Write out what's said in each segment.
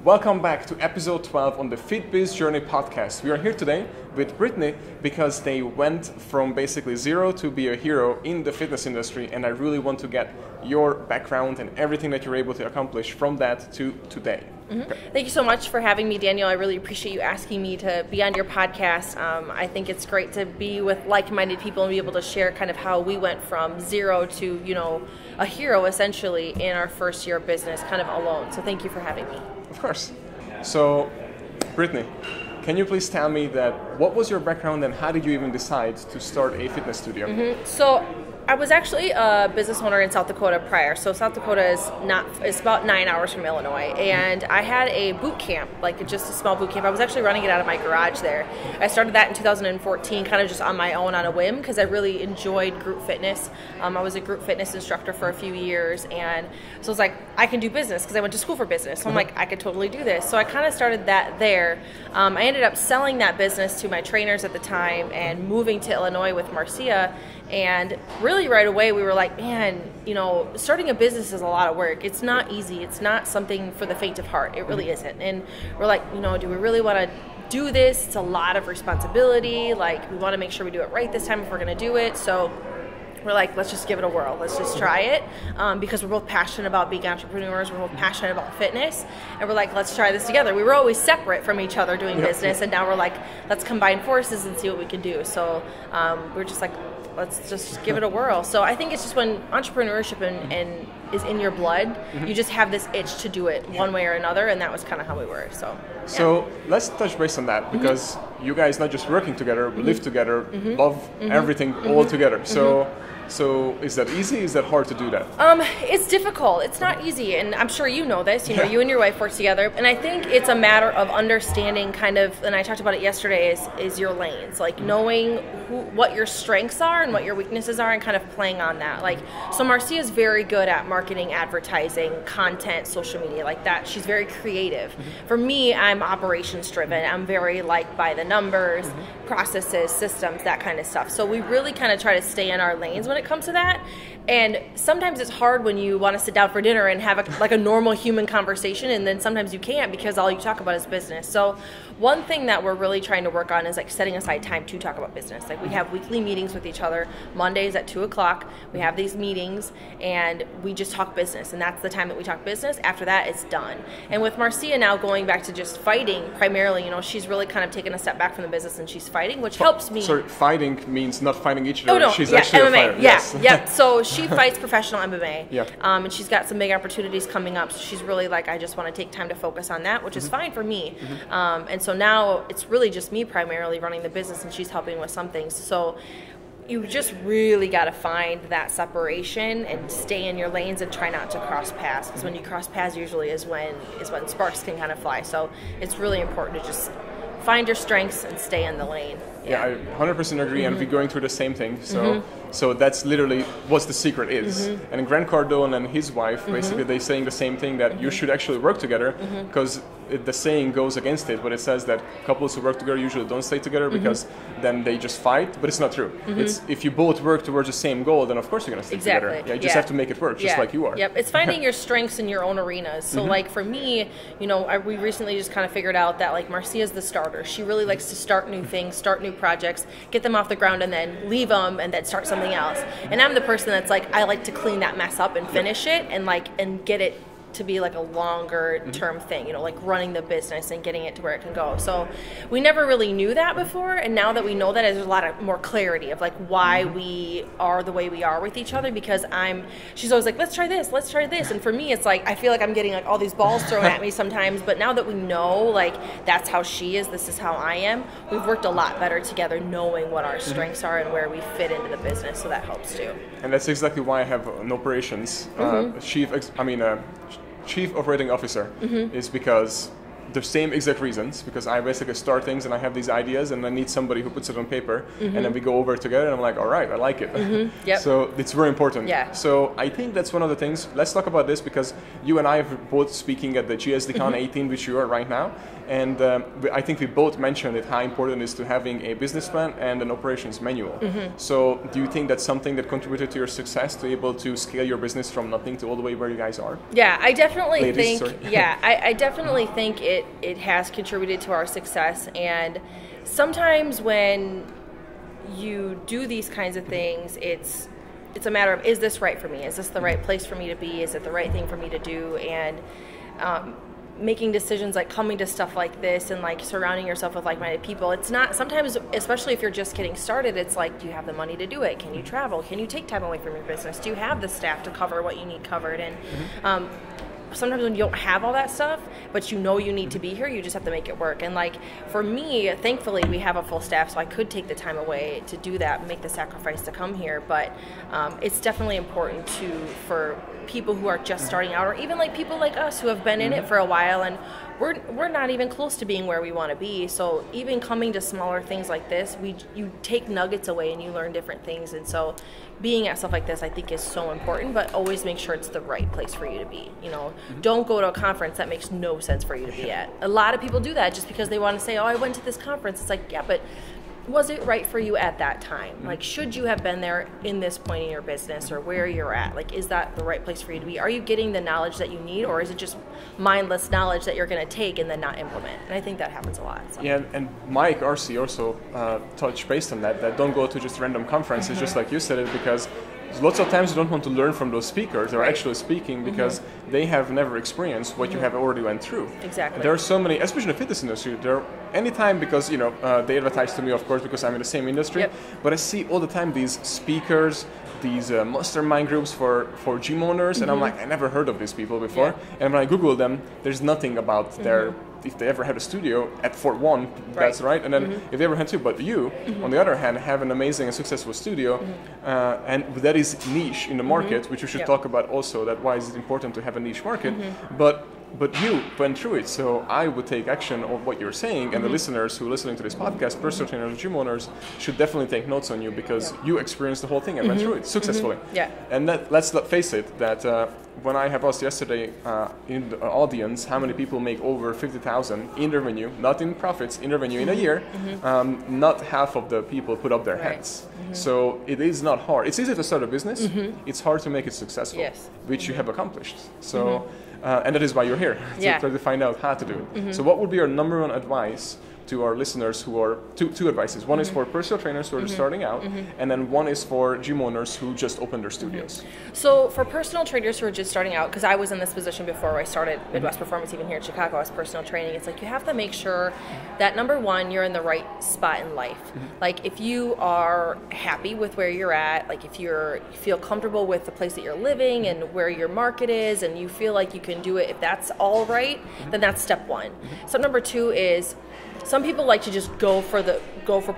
Welcome back to episode 12 on the FitBiz Journey podcast. We are here today with Brittany because they went from basically zero to be a hero in the fitness industry, and I really want to get your background and everything that you're able to accomplish from that to today. Mm-hmm. Okay. Thank you so much for having me, Daniel. I really appreciate you asking me to be on your podcast. I think it's great to be with like-minded people and be able to share kind of how we went from zero to, a hero essentially in our first year of business, kind of alone. So thank you for having me. Of course. So, Brittany, can you please tell me what was your background and how did you even decide to start a fitness studio? Mm-hmm. So, I was actually a business owner in South Dakota prior. So South Dakota is about 9 hours from Illinois, and I had a boot camp, like just a small boot camp. I was actually running it out of my garage there. I started that in 2014, kind of just on my own on a whim because I really enjoyed group fitness. I was a group fitness instructor for a few years, and so I was like, I can do business because I went to school for business. So I'm like, I could totally do this. So I kind of started that there. I ended up selling that business to my trainers at the time and moving to Illinois with Marcia. And really right away we were like, man, starting a business is a lot of work. It's not easy. It's not something for the faint of heart. It really isn't. And we're like, do we really want to do this? It's a lot of responsibility. Like, we want to make sure we do it right this time if we're going to do it. So we're like, let's just give it a whirl. Let's just try it because we're both passionate about being entrepreneurs. We're both passionate about fitness. And we're like, let's try this together. We were always separate from each other doing business. And now we're like, let's combine forces and see what we can do. So we're just like, let's just give it a whirl. So I think it's just when entrepreneurship and is in your blood, you just have this itch to do it one way or another, and that was kind of how we were. So let's touch base on that because you guys not just working together, but live together, love everything all together. So is that easy? Is that hard to do that? It's difficult. It's not easy, and I'm sure you know this. You and your wife work together, and I think it's a matter of understanding kind of, and I talked about it yesterday, is your lanes, like knowing what your strengths are and what your weaknesses are and kind of playing on that. Like, so Marcia is very good at marketing, advertising, content, social media, like that. She's very creative. For me, I'm operations driven. I'm very by the numbers, processes, systems, that kind of stuff. So we really kind of try to stay in our lanes when it comes to that. And sometimes it's hard when you want to sit down for dinner and have a normal human conversation, and then sometimes you can't because all you talk about is business. So one thing that we're really trying to work on is setting aside time to talk about business. We have weekly meetings with each other. Mondays at 2:00, we have these meetings and we just talk business, and that's the time that we talk business. After that, it's done. And with Marcia now going back to just fighting primarily, she's really kind of taken a step back from the business and she's fighting, which helps me. Sorry, fighting means not fighting each other. Oh, no. She's actually MMA. a fighter. Yeah, yes. Yep. So she fights professional MMA. Yeah. And she's got some big opportunities coming up. So she's really I just want to take time to focus on that, which is fine for me. And so now it's really just me primarily running the business, and she's helping with some things. So you just really got to find that separation and stay in your lanes and try not to cross paths, because when you cross paths usually is when sparks can kind of fly. So it's really important to just find your strengths and stay in the lane. Yeah, I 100% agree, and we're going through the same thing. So that's literally what the secret is. And Grant Cardone and his wife, basically, they're saying the same thing, that you should actually work together, because the saying goes against it, but it says that couples who work together usually don't stay together because then they just fight, but it's not true. It's if you both work towards the same goal, then of course you're going to stay together. Yeah, you just have to make it work, just like you are. Yep, it's finding your strengths in your own arenas. So for me, we recently just kind of figured out that Marcia's the starter. She really likes to start new things, start new projects, get them off the ground, and then leave them and then start something else. And I'm the person that's I like to clean that mess up and finish it and get it to be a longer term thing, running the business and getting it to where it can go. So we never really knew that before, and now that we know that, there's a lot of more clarity of why we are the way we are with each other, because she's always let's try this, and for me it's I feel I'm getting all these balls thrown at me sometimes, but now that we know that's how she is, this is how I am, we've worked a lot better together, knowing what our strengths are and where we fit into the business, so that helps too. And that's exactly why I have an operations chief operating officer, is because the same exact reasons, because I basically start things and I have these ideas and I need somebody who puts it on paper, and then we go over it together and I'm like, all right, I like it. Yep. So it's very important. Yeah. So I think that's one of the things. Let's talk about this, because you and I are both speaking at the GSDCon 18, which you are right now. And I think we both mentioned it, how important it is to having a business plan and an operations manual. So do you think that's something that contributed to your success, to be able to scale your business from nothing to all the way where you guys are? Yeah, I definitely think, Yeah, I definitely think it has contributed to our success. And sometimes when you do these kinds of things, it's a matter of, is this right for me? Is this the right place for me to be? Is it the right thing for me to do? And making decisions like coming to stuff like this and like surrounding yourself with like-minded people. It's not, sometimes, especially if you're just getting started, it's like, do you have the money to do it? Can you travel? Can you take time away from your business? Do you have the staff to cover what you need covered? And sometimes when you don't have all that stuff, but you know you need to be here, you just have to make it work. And like for me, thankfully we have a full staff, so I could take the time away to do that, make the sacrifice to come here. But it's definitely important for people who are just starting out, or even like people like us who have been in it for a while, and we're not even close to being where we want to be. So even coming to smaller things like this, you take nuggets away and you learn different things. And so being at stuff like this, I think, is so important. But always make sure it's the right place for you to be. You know, don't go to a conference that makes no sense for you to be at. A lot of people do that just because they want to say, "Oh, I went to this conference." It's like, yeah, but was it right for you at that time? Like, should you have been there in this point in your business, or where you're at? Like, is that the right place for you to be? Are you getting the knowledge that you need, or is it just mindless knowledge that you're going to take and then not implement? And I think that happens a lot. So. Yeah, and Mike RC also touched based on that don't go to just random conferences, just like you said it, because lots of times you don't want to learn from those speakers that are actually speaking, because they have never experienced what you have already went through. Exactly. There are so many, especially in the fitness industry, anytime, because they advertise to me, of course, because I'm in the same industry, but I see all the time these speakers, these mastermind groups for gym owners, and I'm like, I never heard of these people before. And when I Google them, there's nothing about their, if they ever had a studio at Fort One, that's right. And then if they ever had two, but you, on the other hand, have an amazing and successful studio, and that is niche in the market, which we should talk about also, that why is it important to have a niche market. But you went through it, so I would take action on what you're saying, and the listeners who are listening to this podcast, personal trainers, gym owners, should definitely take notes on you, because you experienced the whole thing and went through it successfully. And let's face it, that when I have asked yesterday in the audience how many people make over 50,000 in revenue, not in profits, in revenue in a year, not half of the people put up their hands. So it is not hard. It's easy to start a business. It's hard to make it successful, which you have accomplished. So. And that is why you're here, to try to find out how to do it. So what would be your number one advice to our listeners who are, two advices. One is for personal trainers who are just starting out, and then one is for gym owners who just opened their studios. So for personal trainers who are just starting out, because I was in this position before I started Midwest Performance, even here in Chicago, as personal training, it's like you have to make sure that, number one, you're in the right spot in life. Like if you are happy with where you're at, like if you feel comfortable with the place that you're living and where your market is, and you feel like you can do it, if that's all right, then that's step one. Step number two is, some people like to just go for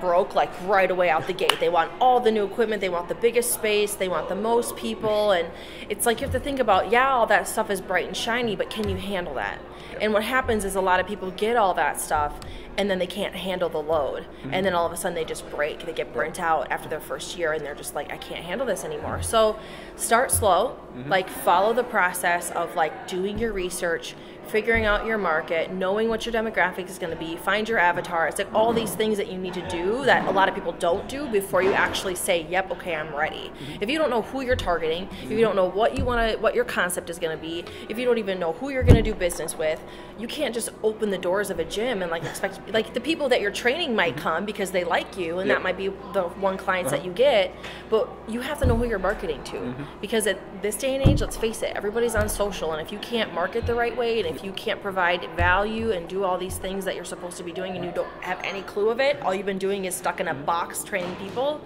broke, like right away out the gate. They want all the new equipment, they want the biggest space, they want the most people, and it's like you have to think about, yeah, all that stuff is bright and shiny, but can you handle that? And what happens is a lot of people get all that stuff and then they can't handle the load, and then all of a sudden they just break. They get burnt out after their first year, and they're just like, I can't handle this anymore. So start slow, like follow the process of like doing your research, figuring out your market, knowing what your demographic is going to be, find your avatar. It's like all these things that you need to do that a lot of people don't do before you actually say, yep, okay, I'm ready. If you don't know who you're targeting, if you don't know what your concept is going to be, if you don't even know who you're going to do business with, you can't just open the doors of a gym and like expect, like the people that you're training might come because they like you, and that might be the one clients that you get, but you have to know who you're marketing to, because at this day and age, let's face it, everybody's on social, and if you can't market the right way, and if you can't provide value and do all these things that you're supposed to be doing and you don't have any clue of it, all you've been doing is stuck in a box training people,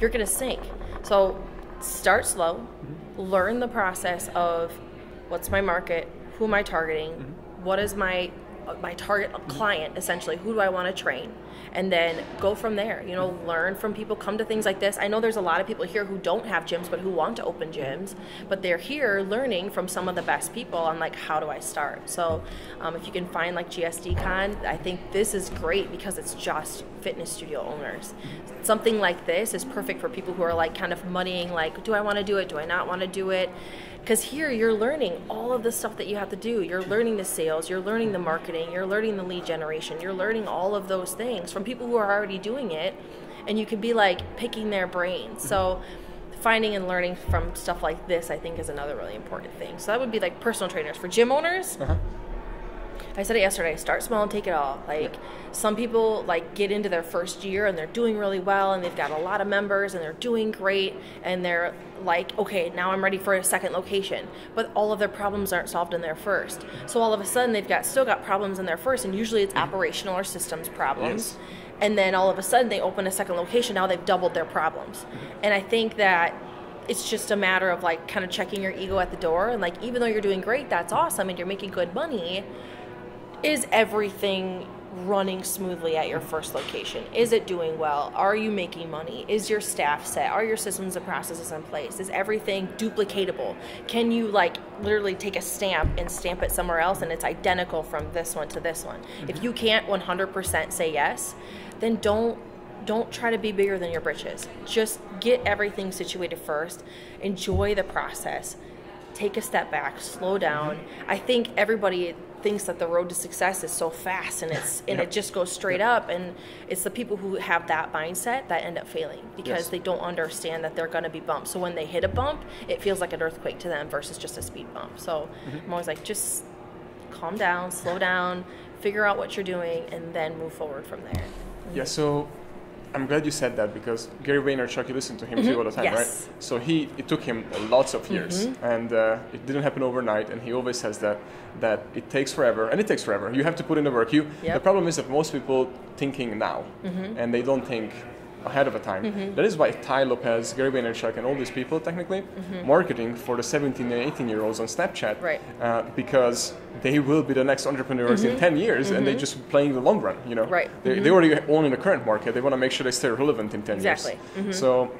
you're going to sink. So start slow, learn the process of what's my market, who am I targeting, what is my my target client, essentially, who do I want to train? And then go from there, you know, learn from people, come to things like this. I know there's a lot of people here who don't have gyms, but who want to open gyms, but they're here learning from some of the best people on like, how do I start? So if you can find like GSDCon, I think this is great because it's just fitness studio owners. Something like this is perfect for people who are like kind of muddying, like, do I want to do it? Do I not want to do it? Because here you're learning all of the stuff that you have to do. You're learning the sales, you're learning the marketing, you're learning the lead generation, you're learning all of those things from people who are already doing it, and you can be like picking their brains. So finding and learning from stuff like this, I think, is another really important thing. So that would be like personal trainers. For gym owners, I said it yesterday, start small and take it all. Like some people like get into their first year and they're doing really well and they've got a lot of members and they're doing great and they're like, okay, now I'm ready for a second location. But all of their problems aren't solved in their first. So all of a sudden they've still got problems in their first, and usually it's operational or systems problems. Yes. And then all of a sudden they open a second location, now they've doubled their problems. And I think that it's just a matter of like kind of checking your ego at the door, and like even though you're doing great, that's awesome, and you're making good money, is everything running smoothly at your first location? Is it doing well? Are you making money? Is your staff set? Are your systems and processes in place? Is everything duplicatable? Can you like literally take a stamp and stamp it somewhere else and it's identical from this one to this one? If you can't 100% say yes, then don't try to be bigger than your britches. Just get everything situated first. Enjoy the process. Take a step back, slow down. I think everybody thinks that the road to success is so fast and it just goes straight up, and it's the people who have that mindset that end up failing because they don't understand that they're going to be bumps. So when they hit a bump, it feels like an earthquake to them versus just a speed bump. So I'm always like, just calm down, slow down, figure out what you're doing, and then move forward from there. Yeah, so I'm glad you said that, because Gary Vaynerchuk, you listen to him too all the time, right? So it took him lots of years, and it didn't happen overnight, and he always says that it takes forever, and it takes forever. You have to put in the work. The problem is that most people thinking now, and they don't think ahead of a time. That is why Ty Lopez, Gary Vaynerchuk, and all these people technically marketing for the 17 and 18-year-olds on Snapchat, because they will be the next entrepreneurs in 10 years, and they're just playing the long run. You know, they already own in the current market. They want to make sure they stay relevant in 10 years. So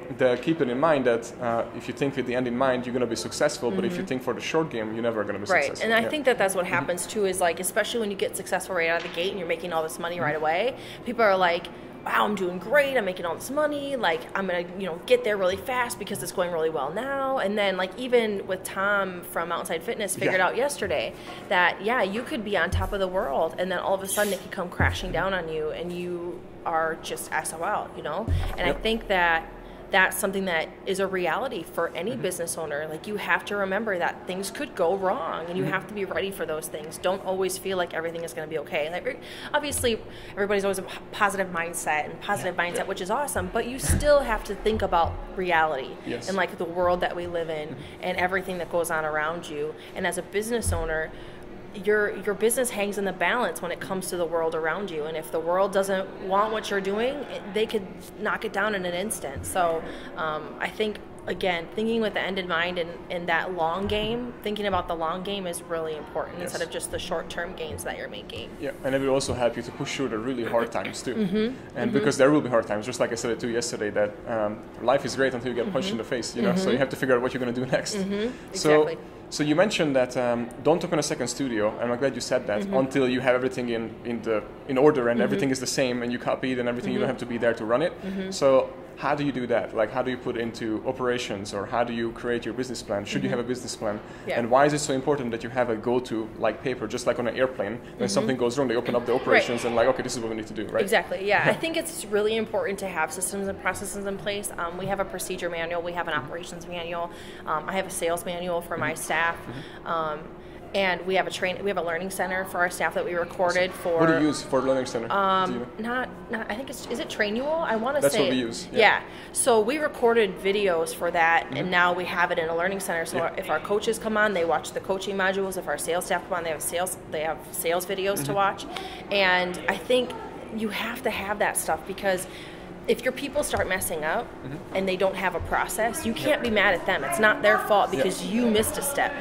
keep it in mind that if you think with the end in mind, you're going to be successful. But if you think for the short game, you're never going to be successful. And I think that that's what happens too. Is like, especially when you get successful right out of the gate and you're making all this money right away, people are like, wow, I'm doing great, I'm making all this money, like I'm gonna, get there really fast because it's going really well now. And then like even with Tom from Outside Fitness figured out yesterday that you could be on top of the world and then all of a sudden it could come crashing down on you and you are just SOL, And I think that that's something that is a reality for any business owner. Like, you have to remember that things could go wrong, and you have to be ready for those things. Don't always feel like everything is going to be okay. And obviously, everybody's always a positive mindset and positive mindset, which is awesome. But you still have to think about reality and like the world that we live in and everything that goes on around you. And as a business owner, your business hangs in the balance when it comes to the world around you, and if the world doesn't want what you're doing, they could knock it down in an instant. So I think, again, thinking with the end in mind and that long game, thinking about the long game is really important instead of just the short-term gains that you're making. Yeah, and it will also help you to push through the really hard times too. And because there will be hard times, just like I said it to you yesterday, that life is great until you get punched in the face, so you have to figure out what you're going to do next. Exactly. So you mentioned that don't open a second studio, and I'm glad you said that, until you have everything in order and everything is the same and you copy it and everything, you don't have to be there to run it. So how do you do that? Like, how do you put into operations, or how do you create your business plan? Should you have a business plan? And why is it so important that you have a go-to like paper, just like on an airplane? When something goes wrong, they open up the operations and like, okay, this is what we need to do, right? Exactly, yeah. I think it's really important to have systems and processes in place. We have a procedure manual, we have an operations manual, I have a sales manual for my staff. And we have a learning center for our staff that we recorded for. What do you use for learning center? Not. I think is it Trainual? I want to say. That's what we use. Yeah. So we recorded videos for that, and now we have it in a learning center. So if our coaches come on, they watch the coaching modules. If our sales staff come on, they have sales videos to watch. And I think you have to have that stuff, because if your people start messing up and they don't have a process, you can't be mad at them. It's not their fault because you missed a step.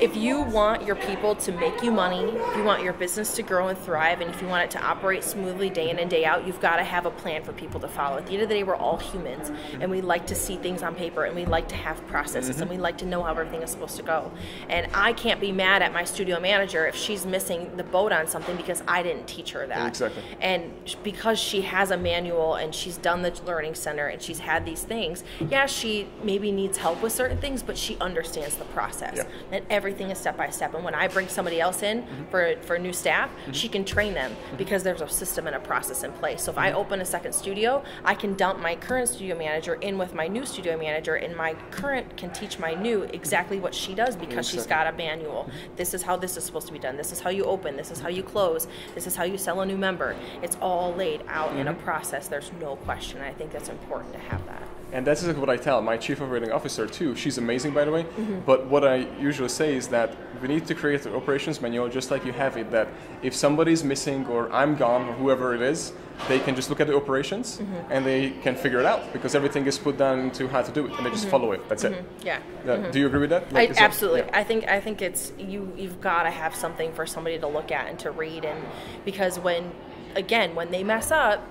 if you want your people to make you money, if you want your business to grow and thrive, and if you want it to operate smoothly day in and day out, you've got to have a plan for people to follow. At the end of the day, we're all humans, and we like to see things on paper, and we like to have processes, and we like to know how everything is supposed to go. And I can't be mad at my studio manager if she's missing the boat on something because I didn't teach her that. Exactly. And because she has a manual and she's done the learning center and she's had these things, yeah, she maybe needs help with certain things, but she understands the process. Yeah. And everything is step by step. And when I bring somebody else in for new staff, she can train them because there's a system and a process in place. So if I open a second studio, I can dump my current studio manager in with my new studio manager, and my current can teach my new exactly what she does because she's got a manual. This is how this is supposed to be done. This is how you open. This is how you close. This is how you sell a new member. It's all laid out in a process. There's no question. I think that's important to have that. And that's exactly what I tell my chief operating officer too. She's amazing, by the way. But what I usually say is that we need to create an operations manual just like you have it, that if somebody's missing or I'm gone or whoever it is, they can just look at the operations and they can figure it out because everything is put down into how to do it and they just follow it. That's it. Yeah. Do you agree with that? Like, absolutely. I think it's you've got to have something for somebody to look at and to read, and because when they mess up,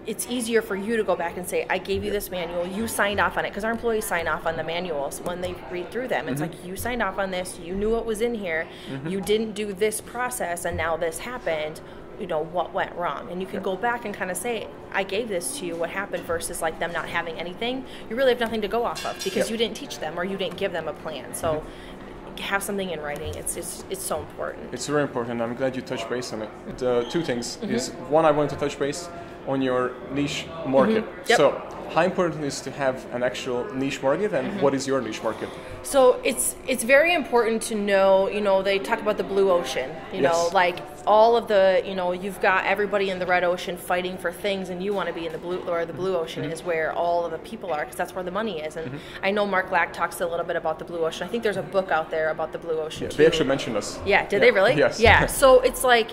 it's easier for you to go back and say, I gave you this manual, you signed off on it, because our employees sign off on the manuals when they read through them. It's like, you signed off on this, you knew what was in here, you didn't do this process, and now this happened. You know, what went wrong? And you can go back and kind of say, I gave this to you, what happened, versus like them not having anything. You really have nothing to go off of because you didn't teach them or you didn't give them a plan. So have something in writing. It's so important. It's very important. I'm glad you touched base on it. The two things is, one, I want to touch base on your niche market. So how important is to have an actual niche market, and what is your niche market? So it's very important to know, you know, they talk about the blue ocean, you know, like all of the, you know, you've got everybody in the red ocean fighting for things, and you want to be in the blue, or the blue ocean is where all of the people are, because that's where the money is. And I know Mark Lack talks a little bit about the blue ocean. I think there's a book out there about the blue ocean too. They actually mentioned us. Yeah, did they really? Yes. Yeah, so it's like,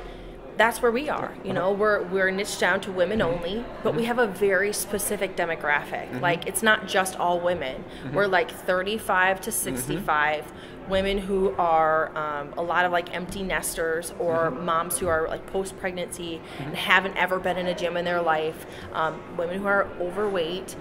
that's where we are. You know, we're niched down to women only, but we have a very specific demographic. Like, it's not just all women. We're like 35 to 65 women who are a lot of like empty nesters, or moms who are like post-pregnancy and haven't ever been in a gym in their life, women who are overweight.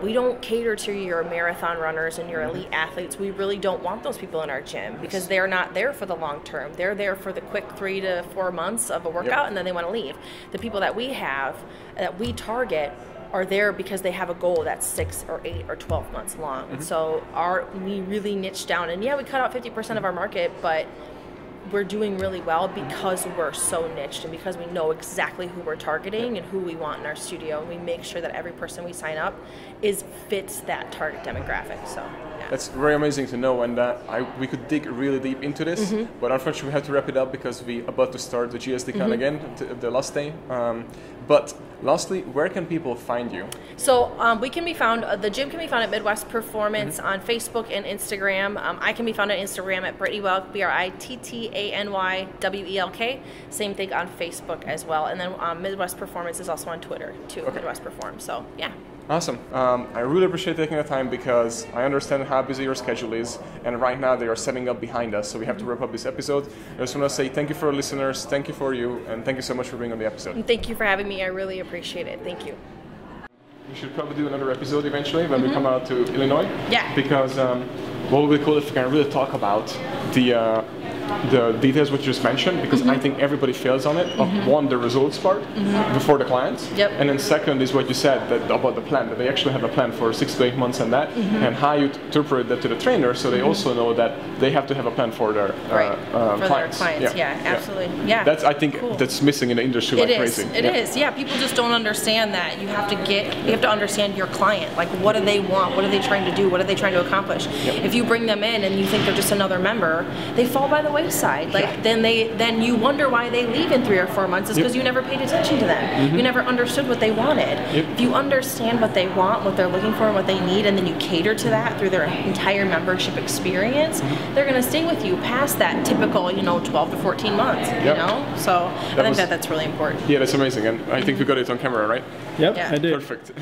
We don't cater to your marathon runners and your elite athletes. We really don't want those people in our gym because they're not there for the long term. They're there for the quick 3 to 4 months of a workout and then they want to leave. The people that we have, that we target, are there because they have a goal that's 6 or 8 or 12 months long. And so we really niche down, and we cut out 50% of our market, but we're doing really well because we're so niched and because we know exactly who we're targeting and who we want in our studio, and we make sure that every person we sign up fits that target demographic. So that's very amazing to know, and we could dig really deep into this, but unfortunately we have to wrap it up because we're about to start the GSDCon again, the last day. But lastly, where can people find you? So we can be found, the gym can be found at Midwest Performance on Facebook and Instagram. I can be found on Instagram at Brittany Welk, BRITTANYWELK. Same thing on Facebook as well. And then Midwest Performance is also on Twitter too, Midwest Perform. So yeah. Awesome. I really appreciate taking the time because I understand how busy your schedule is, and right now they are setting up behind us, so we have to wrap up this episode. I just want to say thank you for our listeners, thank you for you, and thank you so much for being on the episode. And thank you for having me. I really appreciate it. Thank you. We should probably do another episode eventually when we come out to Illinois. Yeah. Because what would be cool if we can really talk about the details what you just mentioned, because I think everybody fails on it. One, the results part before the clients, and then second is what you said about the plan, that they actually have a plan for 6 to 8 months and that, and how you interpret that to the trainer, so they also know that they have to have a plan for their clients. Yeah, absolutely. Yeah, that's, I think that's missing in the industry like crazy. It is. Yeah, people just don't understand that you have to understand your client. Like, what do they want? What are they trying to do? What are they trying to accomplish? If you bring them in and you think they're just another member, they fall by the wayside. Like then you wonder why they leave in 3 or 4 months. Is because you never paid attention to them. You never understood what they wanted. If you understand what they want, what they're looking for, and what they need, and then you cater to that through their entire membership experience, they're going to stay with you past that typical, 12 to 14 months. You know, so I think that's really important. Yeah, that's amazing, and I think we got it on camera, right? Yep, I did. Perfect.